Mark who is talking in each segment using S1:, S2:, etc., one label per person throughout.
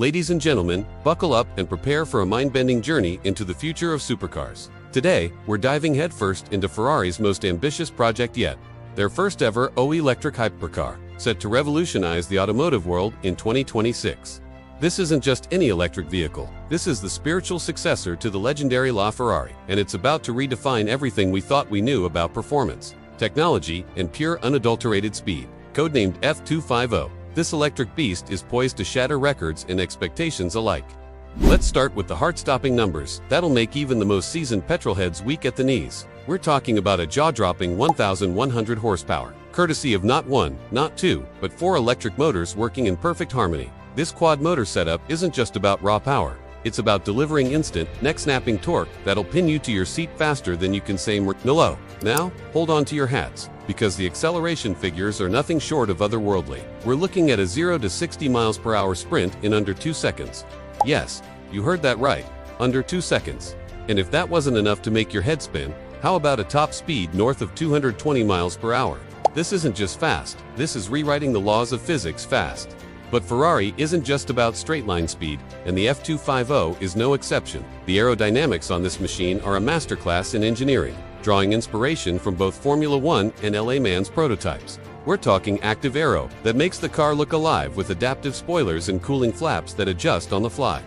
S1: Ladies and gentlemen, buckle up and prepare for a mind-bending journey into the future of supercars. Today, we're diving headfirst into Ferrari's most ambitious project yet, their first ever all-electric hypercar, set to revolutionize the automotive world in 2026. This isn't just any electric vehicle, this is the spiritual successor to the legendary LaFerrari, and it's about to redefine everything we thought we knew about performance, technology, and pure unadulterated speed. Codenamed F250, this electric beast is poised to shatter records and expectations alike. Let's start with the heart-stopping numbers that'll make even the most seasoned petrolheads weak at the knees. We're talking about a jaw-dropping 1,100 horsepower, courtesy of not one, not two, but four electric motors working in perfect harmony. This quad motor setup isn't just about raw power. It's about delivering instant, neck-snapping torque that'll pin you to your seat faster than you can say hello. Now, hold on to your hats, because the acceleration figures are nothing short of otherworldly. We're looking at a 0 to 60 miles per hour sprint in under 2 seconds. Yes, you heard that right, under 2 seconds. And if that wasn't enough to make your head spin, how about a top speed north of 220 miles per hour? This isn't just fast, this is rewriting the laws of physics fast. But Ferrari isn't just about straight-line speed, and the F250 is no exception. The aerodynamics on this machine are a masterclass in engineering, drawing inspiration from both Formula One and LA Man's prototypes. We're talking active aero that makes the car look alive with adaptive spoilers and cooling flaps that adjust on the fly,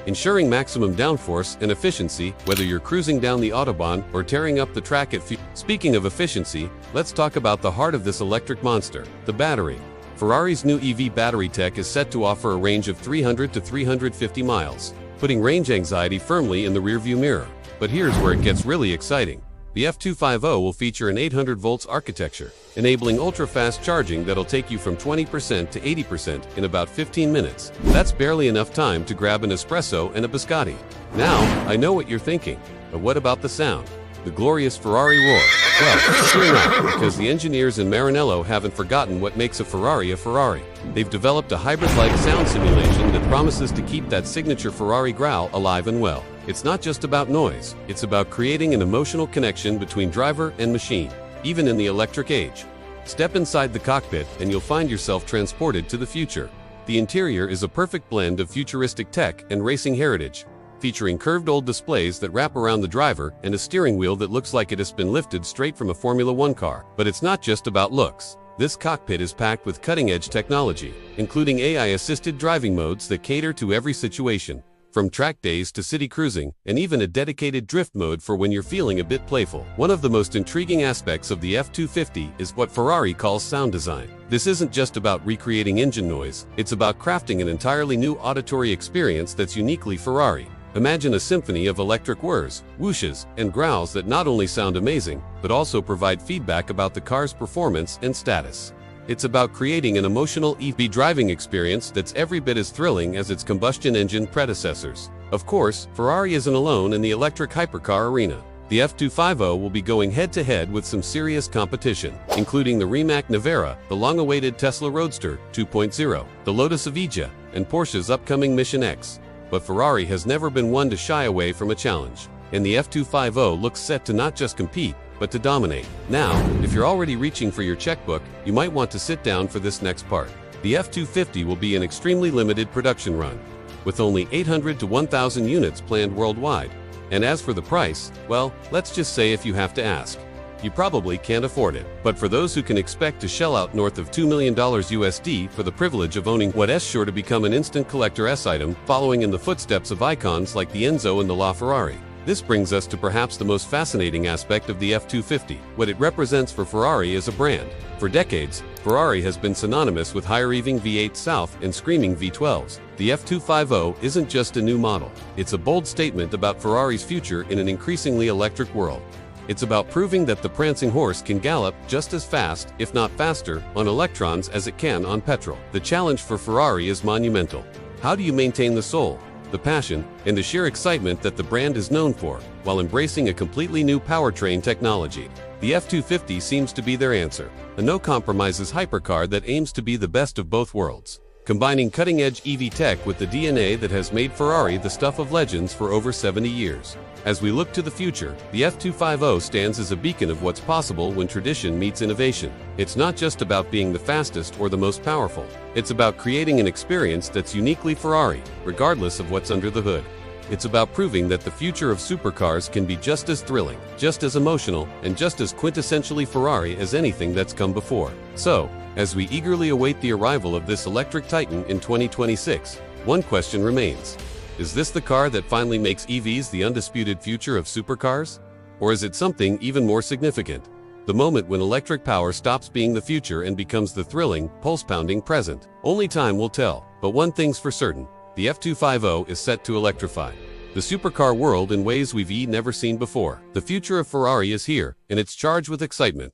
S1: ensuring maximum downforce and efficiency whether you're cruising down the Autobahn or tearing up the track at Speaking of efficiency, let's talk about the heart of this electric monster, the battery. Ferrari's new EV battery tech is set to offer a range of 300 to 350 miles, putting range anxiety firmly in the rearview mirror. But here's where it gets really exciting. The F250 will feature an 800 volts architecture, enabling ultra-fast charging that'll take you from 20% to 80% in about 15 minutes. That's barely enough time to grab an espresso and a biscotti. Now, I know what you're thinking, but what about the sound? The glorious Ferrari roar. Well, fear not, because the engineers in Maranello haven't forgotten what makes a Ferrari a Ferrari. They've developed a hybrid-like sound simulation that promises to keep that signature Ferrari growl alive and well. It's not just about noise, it's about creating an emotional connection between driver and machine, even in the electric age. Step inside the cockpit and you'll find yourself transported to the future. The interior is a perfect blend of futuristic tech and racing heritage, featuring curved old displays that wrap around the driver and a steering wheel that looks like it has been lifted straight from a Formula One car. But it's not just about looks. This cockpit is packed with cutting-edge technology, including AI-assisted driving modes that cater to every situation, from track days to city cruising, and even a dedicated drift mode for when you're feeling a bit playful. One of the most intriguing aspects of the F250 is what Ferrari calls sound design. This isn't just about recreating engine noise, it's about crafting an entirely new auditory experience that's uniquely Ferrari. Imagine a symphony of electric whirs, whooshes, and growls that not only sound amazing, but also provide feedback about the car's performance and status. It's about creating an emotional EV driving experience that's every bit as thrilling as its combustion engine predecessors. Of course, Ferrari isn't alone in the electric hypercar arena. The F250 will be going head-to-head with some serious competition, including the Rimac Nevera, the long-awaited Tesla Roadster 2.0, the Lotus Evija, and Porsche's upcoming Mission X. But Ferrari has never been one to shy away from a challenge, and the F250 looks set to not just compete, but to dominate. Now, if you're already reaching for your checkbook, you might want to sit down for this next part. The F250 will be an extremely limited production run, with only 800 to 1,000 units planned worldwide. And as for the price, well, let's just say if you have to ask, you probably can't afford it. But for those who can expect to shell out north of $2 million USD for the privilege of owning what is sure to become an instant collector item, following in the footsteps of icons like the Enzo and the LaFerrari. This brings us to perhaps the most fascinating aspect of the F250, what it represents for Ferrari as a brand. For decades, Ferrari has been synonymous with high-revving V8 South and screaming V12s. The F250 isn't just a new model, it's a bold statement about Ferrari's future in an increasingly electric world. It's about proving that the prancing horse can gallop just as fast, if not faster, on electrons as it can on petrol. The challenge for Ferrari is monumental. How do you maintain the soul, the passion, and the sheer excitement that the brand is known for, while embracing a completely new powertrain technology? The F250 seems to be their answer, a no-compromises hypercar that aims to be the best of both worlds. combining cutting-edge EV tech with the DNA that has made Ferrari the stuff of legends for over 70 years. As we look to the future, the F250 stands as a beacon of what's possible when tradition meets innovation. It's not just about being the fastest or the most powerful. It's about creating an experience that's uniquely Ferrari, regardless of what's under the hood. It's about proving that the future of supercars can be just as thrilling, just as emotional, and just as quintessentially Ferrari as anything that's come before. So, as we eagerly await the arrival of this electric titan in 2026, one question remains. Is this the car that finally makes EVs the undisputed future of supercars? Or is it something even more significant? The moment when electric power stops being the future and becomes the thrilling, pulse-pounding present. Only time will tell, but one thing's for certain. The F250 is set to electrify the supercar world in ways we've never seen before. The future of Ferrari is here, and it's charged with excitement.